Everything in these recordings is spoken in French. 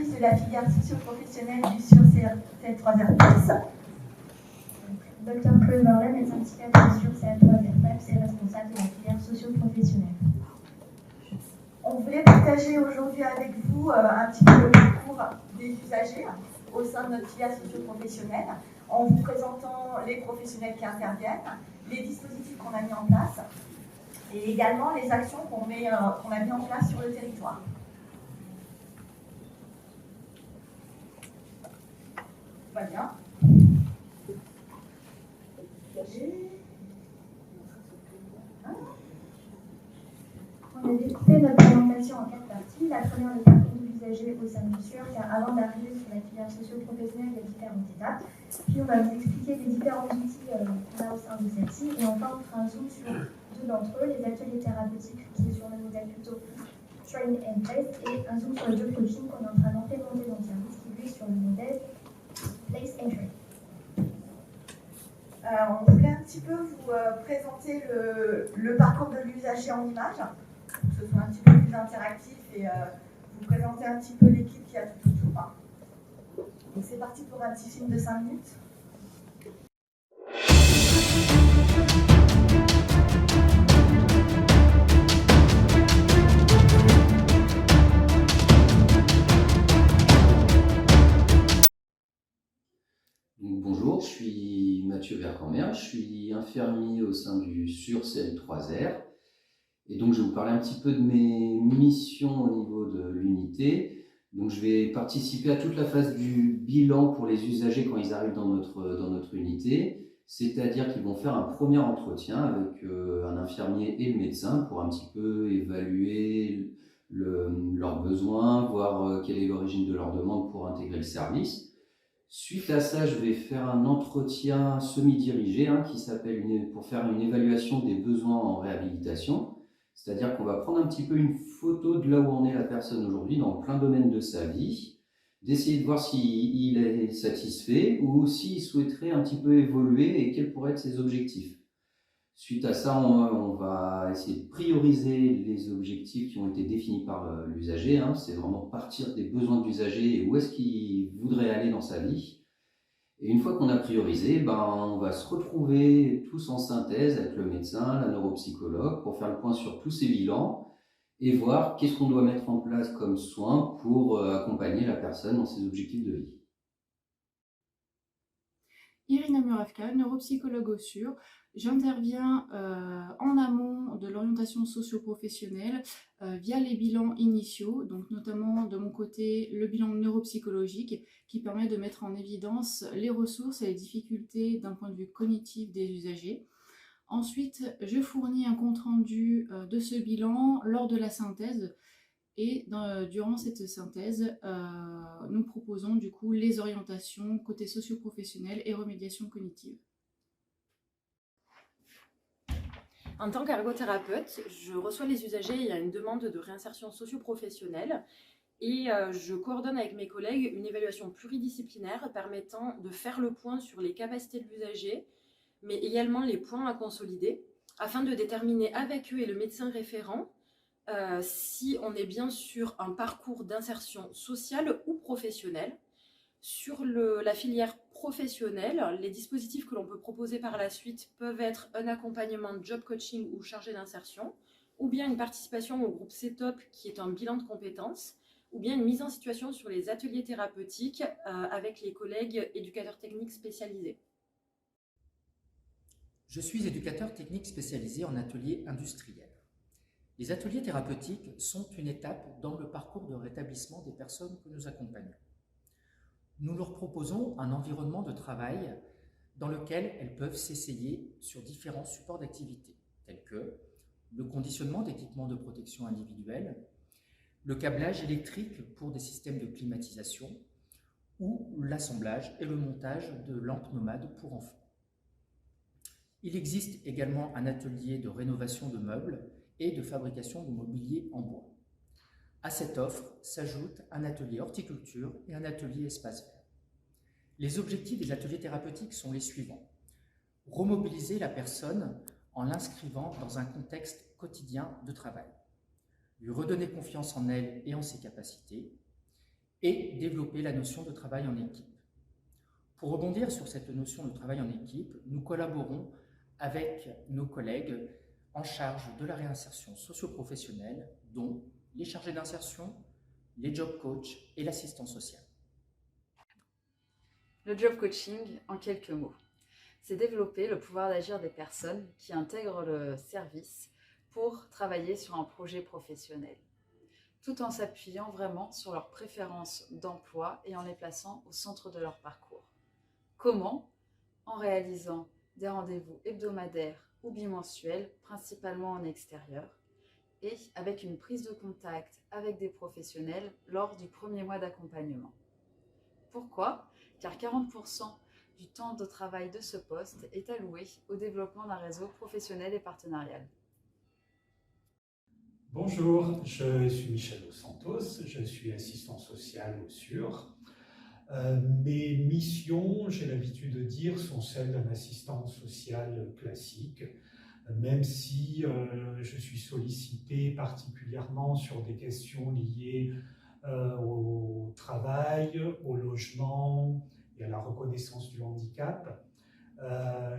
directrice de la filière socio-professionnelle du CL3R+. Dr Chloé Barlet, médecin psychiatre sur CL3R+, et responsable de la filière socio-professionnelle. On voulait partager aujourd'hui avec vous un petit peu le parcours des usagers au sein de notre filière socio-professionnelle, en vous présentant les professionnels qui interviennent, les dispositifs qu'on a mis en place et également les actions qu'on a mis en place sur le territoire. Pas bien. On a découpé notre présentation en 4 parties. La première, le parcours de l'usager au sein du SUR, car avant d'arriver sur la filière socio-professionnelle, il y a différentes étapes. Puis on va vous expliquer les différents outils qu'on a au sein de celle-ci. Et enfin, on fera un zoom sur 2 d'entre eux, les ateliers thérapeutiques, qui est sur le modèle plutôt train and place, et un zoom sur le job coaching qu'on est en train d'implémenter dans le service, qui lui est sur le modèle place and train. On voulait un petit peu vous présenter le parcours de l'usager en images, pour que ce soit un petit peu plus interactif et vous présenter un petit peu l'équipe qui a tout autour. Donc c'est parti pour un petit film de 5 minutes. Bonjour, je suis Mathieu Vercammer, je suis infirmier au sein du SUR CL3R. Et donc je vais vous parler un petit peu de mes missions au niveau de l'unité. Donc je vais participer à toute la phase du bilan pour les usagers quand ils arrivent dans notre unité. C'est-à-dire qu'ils vont faire un premier entretien avec un infirmier et le médecin pour un petit peu évaluer leurs besoins, voir quelle est l'origine de leur demande pour intégrer le service. Suite à ça, je vais faire un entretien semi-dirigé qui s'appelle pour faire une évaluation des besoins en réhabilitation. C'est-à-dire qu'on va prendre un petit peu une photo de là où en est la personne aujourd'hui dans plein domaine de sa vie, d'essayer de voir s'il est satisfait ou s'il souhaiterait un petit peu évoluer et quels pourraient être ses objectifs. Suite à ça, on va essayer de prioriser les objectifs qui ont été définis par l'usager. C'est vraiment partir des besoins de l'usager et où est-ce qu'il voudrait aller dans sa vie. Et une fois qu'on a priorisé, on va se retrouver tous en synthèse avec le médecin, la neuropsychologue, pour faire le point sur tous ces bilans et voir qu'est-ce qu'on doit mettre en place comme soins pour accompagner la personne dans ses objectifs de vie. Irina Muravka, neuropsychologue au SUR. J'interviens en amont de l'orientation socio-professionnelle via les bilans initiaux, donc notamment de mon côté le bilan neuropsychologique qui permet de mettre en évidence les ressources et les difficultés d'un point de vue cognitif des usagers. Ensuite, je fournis un compte-rendu de ce bilan lors de la synthèse. Et durant cette synthèse, nous proposons du coup les orientations côté socio-professionnel et remédiation cognitive. En tant qu'ergothérapeute, je reçois les usagers, il y a une demande de réinsertion socio-professionnelle et je coordonne avec mes collègues une évaluation pluridisciplinaire permettant de faire le point sur les capacités de l'usager, mais également les points à consolider, afin de déterminer avec eux et le médecin référent si on est bien sur un parcours d'insertion sociale ou professionnelle. Sur la filière professionnelle, les dispositifs que l'on peut proposer par la suite peuvent être un accompagnement de job coaching ou chargé d'insertion, ou bien une participation au groupe CETOP qui est un bilan de compétences, ou bien une mise en situation sur les ateliers thérapeutiques avec les collègues éducateurs techniques spécialisés. Je suis éducateur technique spécialisé en atelier industriel. Les ateliers thérapeutiques sont une étape dans le parcours de rétablissement des personnes que nous accompagnons. Nous leur proposons un environnement de travail dans lequel elles peuvent s'essayer sur différents supports d'activité, tels que le conditionnement d'équipements de protection individuelle, le câblage électrique pour des systèmes de climatisation ou l'assemblage et le montage de lampes nomades pour enfants. Il existe également un atelier de rénovation de meubles et de fabrication de mobilier en bois. À cette offre s'ajoute un atelier horticulture et un atelier espace vert. Les objectifs des ateliers thérapeutiques sont les suivants. Remobiliser la personne en l'inscrivant dans un contexte quotidien de travail. Lui redonner confiance en elle et en ses capacités. et développer la notion de travail en équipe. Pour rebondir sur cette notion de travail en équipe, nous collaborons avec nos collègues en charge de la réinsertion socio-professionnelle, dont les chargés d'insertion, les job coachs et l'assistant social. Le job coaching, en quelques mots, c'est développer le pouvoir d'agir des personnes qui intègrent le service pour travailler sur un projet professionnel, tout en s'appuyant vraiment sur leurs préférences d'emploi et en les plaçant au centre de leur parcours. Comment? En réalisant des rendez-vous hebdomadaires ou bimensuels, principalement en extérieur, et avec une prise de contact avec des professionnels lors du premier mois d'accompagnement. Pourquoi? Car 40% du temps de travail de ce poste est alloué au développement d'un réseau professionnel et partenarial. Bonjour, je suis Michel Dos Santos, je suis assistant social au SUR. Mes missions, j'ai l'habitude de dire, sont celles d'un assistant social classique, même si je suis sollicité particulièrement sur des questions liées au travail, au logement et à la reconnaissance du handicap.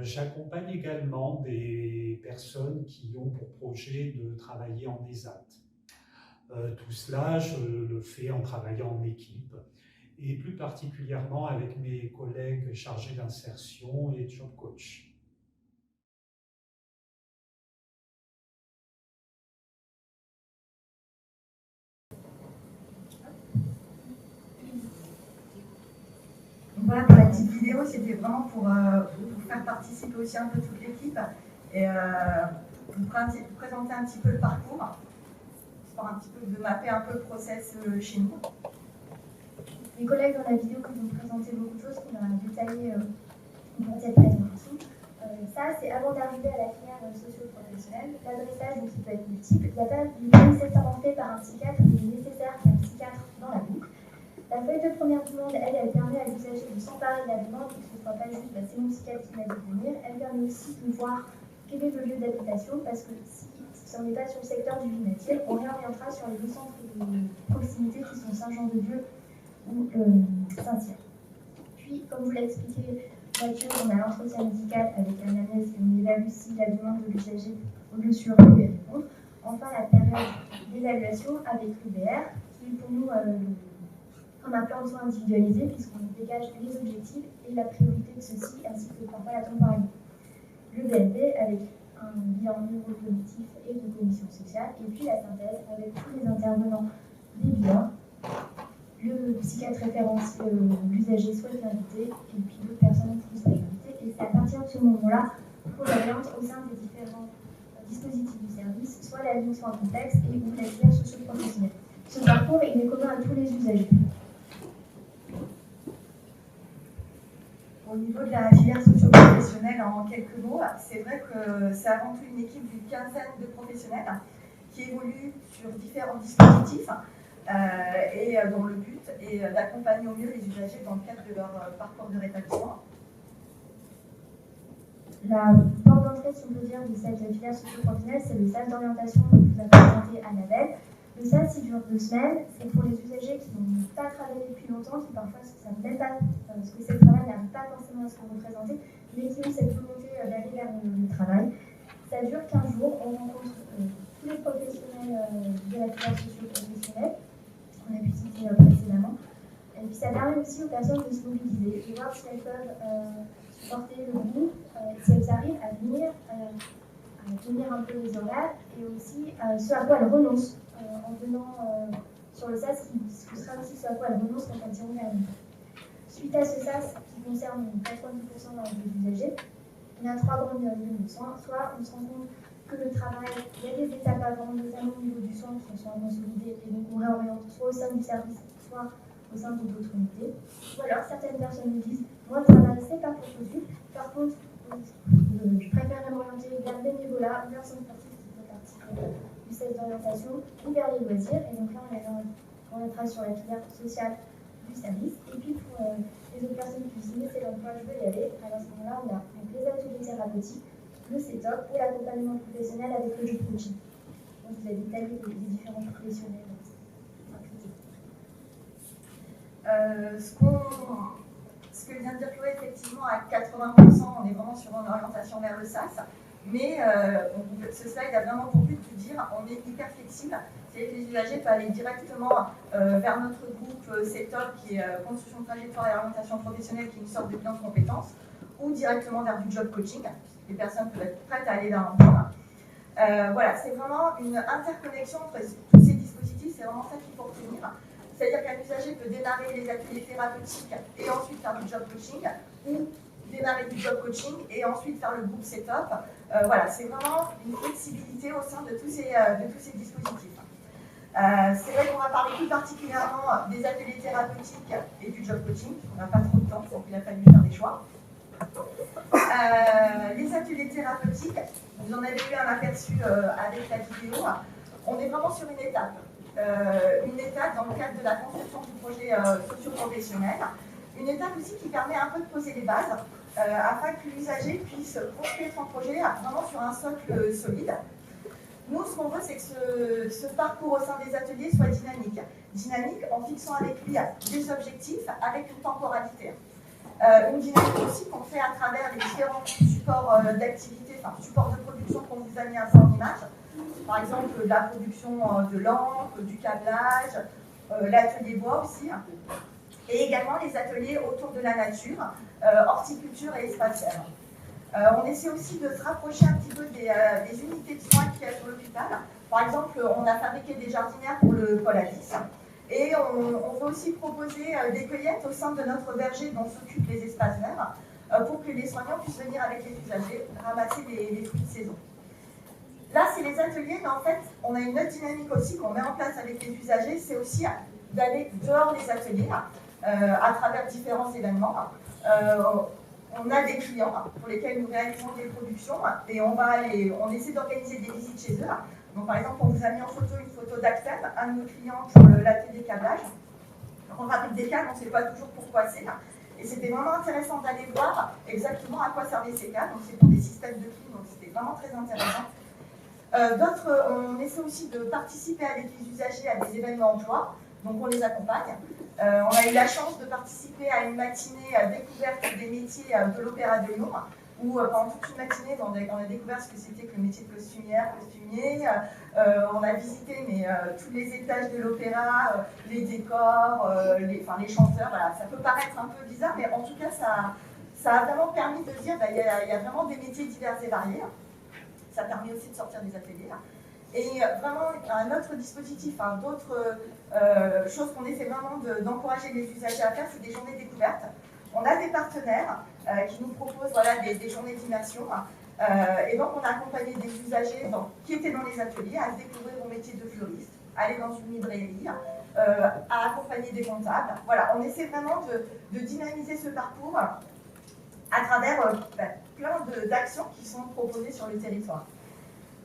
J'accompagne également des personnes qui ont pour projet de travailler en ESAT. Tout cela, je le fais en travaillant en équipe et plus particulièrement avec mes collègues chargés d'insertion et job coach. Voilà, pour la petite vidéo, c'était vraiment pour vous faire participer aussi un peu toute l'équipe et vous présenter un petit peu le parcours, histoire un petit peu de mapper un peu le process chez nous. Les collègues dans la vidéo qui vont présenter beaucoup de choses qu'on a détaillées dans cette présentation. Ça, c'est avant d'arriver à la filière socio-professionnelle. L'adressage, donc, il peut être multiple. Il n'est pas nécessairement fait par un psychiatre, il est nécessaire qu'il y ait un psychiatre dans la boucle. La feuille de première demande, elle permet à l'usager de s'emparer de la demande, que ce ne soit pas juste c'est mon psychiatre qui m'a dit de venir. Elle permet aussi de voir quel est le lieu d'habitation, parce que si on n'est pas sur le secteur du Vinatier, on réorientera sur les deux centres de proximité qui sont Saint-Jean-de-Dieu ou Saint-Cyr. Puis, comme vous l'a expliqué Mathieu, on a l'entretien médical avec l'analyse et on évalue si la demande de l'usager au lieu sur lui répondre. Enfin, la période d'évaluation avec l'UBR, qui est pour nous comme un plan de soins individualisé, puisqu'on dégage les objectifs et la priorité de ceux-ci, ainsi que parfois la temporalité. Le BNP avec un bilan neurocognitif et de cognition sociale, et puis la synthèse avec tous les intervenants des bilans, le psychiatre référencié, l'usager souhaite l'inviter, et puis d'autres personnes qui souhaitent l'inviter. Et c'est à partir de ce moment-là qu'on oriente au sein des différents dispositifs du service, soit la ligne soins complexes et ou la filière socio-professionnelle. Ce parcours, il est commun à tous les usagers. Au niveau de la filière socio-professionnelle, en quelques mots, c'est vrai que c'est avant tout une équipe d'une quinzaine de professionnels qui évoluent sur différents dispositifs et dont le but est d'accompagner au mieux les usagers dans le cadre de leur parcours de rétablissement. La porte d'entrée, si on peut dire, de cette filière socio-professionnelle, c'est le stage d'orientation que vous avez présenté à Label. Le stage, il dure 2 semaines. C'est pour les usagers qui n'ont pas travaillé depuis longtemps, qui parfois ça ne plaît pas, parce que ce travail n'arrive pas forcément à se représenter, mais qui ont cette volonté d'aller vers le travail. Ça dure 15 jours. On rencontre tous les professionnels de la filière socio-professionnelle qu'on a pu citer précédemment. Et puis ça permet aussi aux personnes de se mobiliser, de voir si elles peuvent supporter le groupe, si elles arrivent à venir, à tenir un peu les horaires, et aussi ce à quoi elles renoncent en venant sur le SAS, qui sera aussi ce à quoi elles renoncent quand elles iront vers nous. Suite à ce SAS qui concerne 90% des usagers, il y a 3 grandes lignes de soins. Soit on se rend compte que le travail, il y a des étapes avant, notamment au niveau du soin, qui sont consolidées, et donc on réoriente soit au sein du service, soit au sein de d'autres unités. Ou alors certaines personnes nous disent, moi le travail c'est pas pour tout de suite, par contre je préférerais m'orienter vers le bénévolat, vers son sportif qui fait partie du CES d'orientation, ou vers les loisirs, et donc là on est sur la filière sociale du service. Et puis pour les autres personnes qui disent, mais c'est l'emploi, je veux y aller, alors à ce moment-là on a donc les ateliers thérapeutiques, le CETOP et l'accompagnement professionnel avec le jeu de coaching. Donc vous avez détaillé les différents professionnels impliqués. Ce que vient de dire Chloé, effectivement, à 80%, on est vraiment sur une orientation vers le SaaS. Mais ce slide a vraiment pour but de dire on est hyper flexible. C'est-à-dire que les usagers peuvent aller directement vers notre groupe CETOP, qui est Construction de trajectoire et orientation professionnelle, qui est une sorte de bilan de compétences, ou directement vers du job coaching. Les personnes peuvent être prêtes à aller vers l'emploi. Voilà, c'est vraiment une interconnexion entre tous ces dispositifs, c'est vraiment ça qu'il faut retenir. C'est-à-dire qu'un usager peut démarrer les ateliers thérapeutiques et ensuite faire du job coaching, ou démarrer du job coaching et ensuite faire le groupe setup. Voilà, c'est vraiment une flexibilité au sein de tous ces dispositifs. C'est vrai qu'on va parler plus particulièrement des ateliers thérapeutiques et du job coaching. On n'a pas trop de temps, donc il a fallu faire des choix. Les ateliers thérapeutiques, vous en avez eu un aperçu avec la vidéo. On est vraiment sur une étape dans le cadre de la construction du projet socio-professionnel. Une étape aussi qui permet un peu de poser les bases afin que l'usager puisse construire son projet vraiment sur un socle solide. Nous, ce qu'on veut, c'est que ce parcours au sein des ateliers soit dynamique. Dynamique en fixant avec lui des objectifs avec une temporalité. Une dynamique aussi qu'on fait à travers les différents supports d'activité, enfin supports de production qu'on vous a mis un peu en image. Par exemple, la production de lampes, du câblage, l'atelier bois aussi. Et également les ateliers autour de la nature, horticulture et espace vert. On essaie aussi de se rapprocher un petit peu des unités de soins qu'il y a sur l'hôpital. Par exemple, on a fabriqué des jardinières pour le pôle Alice. Et on veut aussi proposer des cueillettes au sein de notre verger dont s'occupent les espaces verts pour que les soignants puissent venir avec les usagers ramasser les fruits de saison. Là, c'est les ateliers, mais en fait, on a une autre dynamique aussi qu'on met en place avec les usagers, c'est aussi d'aller dehors des ateliers à travers différents événements. On a des clients pour lesquels nous réalisons des productions et on essaie d'organiser des visites chez eux. Donc, par exemple, on vous a mis en photo une photo d'Axel, un de nos clients pour l'atelier câblage. On fabrique des câbles, on ne sait pas toujours pourquoi c'est là. Et c'était vraiment intéressant d'aller voir exactement à quoi servaient ces câbles. Donc, c'est pour des systèmes de clim, donc c'était vraiment très intéressant. On essaie aussi de participer avec les usagers à des événements emploi, donc on les accompagne. On a eu la chance de participer à une matinée découverte des métiers de l'Opéra de Lyon, où pendant toute une matinée, on a découvert ce que c'était que le métier de costumier. On a visité tous les étages de l'opéra, les décors, les chanteurs. Voilà. Ça peut paraître un peu bizarre, mais en tout cas, ça a vraiment permis de se dire qu'il y a vraiment des métiers divers et variés. Ça permet aussi de sortir des ateliers. Et vraiment, un autre dispositif, d'autres choses qu'on essaie vraiment d'encourager les usagers à faire, c'est des journées découvertes. On a des partenaires qui nous proposent des journées d'immersion. Et donc, on a accompagné des usagers qui étaient dans les ateliers à découvrir mon métier de fleuriste, aller dans une librairie, à accompagner des comptables. Voilà, on essaie vraiment de dynamiser ce parcours à travers plein d'actions qui sont proposées sur le territoire.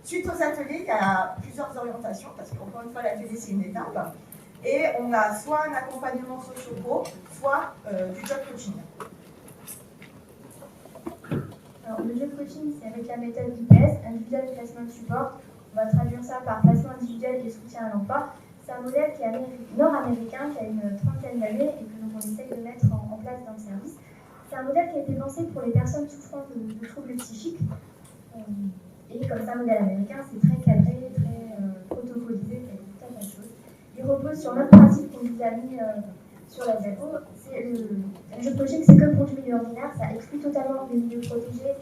Suite aux ateliers, il y a plusieurs orientations, parce qu'encore une fois, l'atelier, c'est une étape. Et on a soit un accompagnement socio-pro, soit du job coaching. Alors, le job coaching, c'est avec la méthode IPS, Individual Placement Support. On va traduire ça par placement individuel et soutien à l'emploi. C'est un modèle qui est nord-américain, qui a une trentaine d'années et que on essaye de mettre en place dans le service. C'est un modèle qui a été pensé pour les personnes souffrant de troubles psychiques. Et comme c'est un modèle américain, c'est très cadré, très protocolisé, il y a tout un tas de choses. Il repose sur notre principe qu'on vous a mis sur la diapo. Le job coaching, c'est que pour du milieu ordinaire, ça exclut totalement les milieux protégés.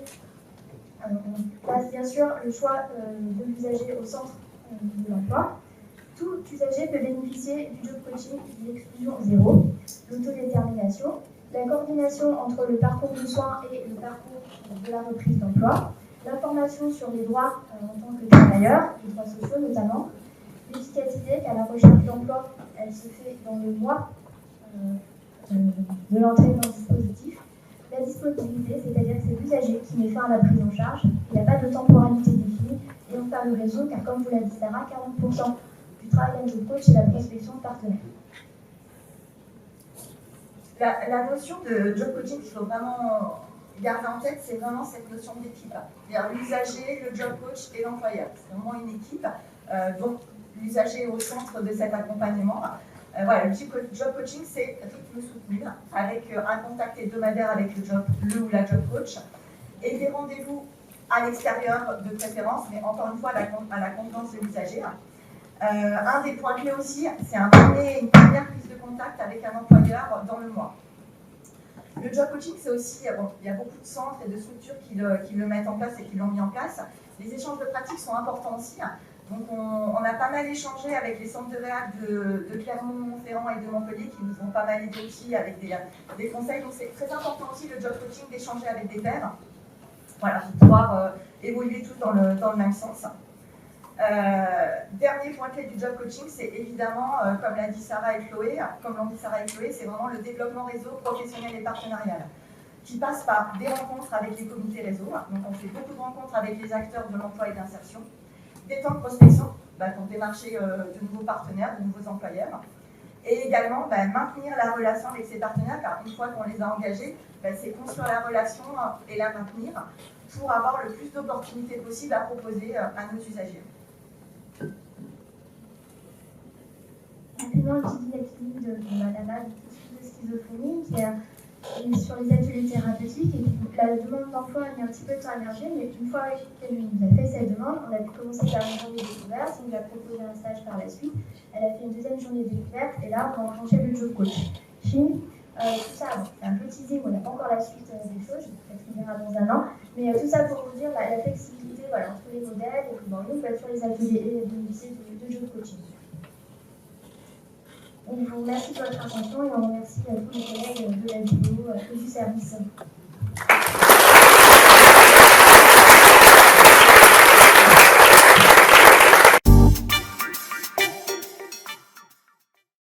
On place bien sûr le choix de l'usager au centre de l'emploi. Tout usager peut bénéficier du job coaching d'exclusion zéro, l'autodétermination, la coordination entre le parcours de soins et le parcours de la reprise d'emploi, l'information sur les droits en tant que travailleur, les droits sociaux notamment, l'efficacité car la recherche d'emploi, elle se fait dans le mois de l'entrée dans le dispositif, la disponibilité, c'est-à-dire que c'est l'usager qui met fin à la prise en charge, il n'y a pas de temporalité définie, et enfin le réseau, car comme vous l'a dit Sarah, 40% du travail d'un job coach, c'est la prospection de partenaires. La notion de job coaching qu'il faut vraiment garder en tête, c'est vraiment cette notion d'équipe. C'est-à-dire l'usager, le job coach et l'employeur. C'est vraiment une équipe. Donc l'usager est au centre de cet accompagnement. Voilà, le job coaching, c'est rythme soutenu, avec un contact hebdomadaire avec le ou la job coach, et des rendez-vous à l'extérieur de préférence, mais encore une fois à la convenance de l'usager. Un des points clés aussi, c'est une première prise de contact avec un employeur dans le mois. Le job coaching, c'est aussi, il y a beaucoup de centres et de structures qui le mettent en place et qui l'ont mis en place. Les échanges de pratiques sont importants aussi. Donc on a pas mal échangé avec les centres de réac de Clermont-Ferrand et de Montpellier qui nous ont pas mal aidé aussi avec des conseils. Donc c'est très important aussi le job coaching d'échanger avec des pairs. Voilà, pour pouvoir évoluer tous dans le même sens. Dernier point clé du job coaching, c'est évidemment, comme l'ont dit Sarah et Chloé, c'est vraiment le développement réseau professionnel et partenarial, qui passe par des rencontres avec les comités réseau. Donc on fait beaucoup de rencontres avec les acteurs de l'emploi et de l'insertion, des temps de prospection pour démarcher de nouveaux partenaires, de nouveaux employeurs, et également maintenir la relation avec ces partenaires, car une fois qu'on les a engagés, c'est construire la relation et la maintenir pour avoir le plus d'opportunités possibles à proposer à nos usagers. Rapidement, le petit diagnostic de Madame de schizophrénie qui est sur les ateliers thérapeutiques, et puis la demande d'emploi a mis un petit peu de temps à émerger, mais une fois qu'elle nous a fait cette demande, on a commencé par une journée découverte, on lui a proposé un stage par la suite, elle a fait une deuxième journée découverte, et là on a enclenché le job coaching. Tout ça, c'est un peu teasing, on n'a pas encore la suite des choses, peut-être qu'on verra dans un an, mais tout ça pour vous dire la flexibilité entre les modèles, et puis nous on peut être sur les ateliers de lycée de job coaching. On vous remercie de votre attention et on remercie tous les collègues de la vidéo et du service.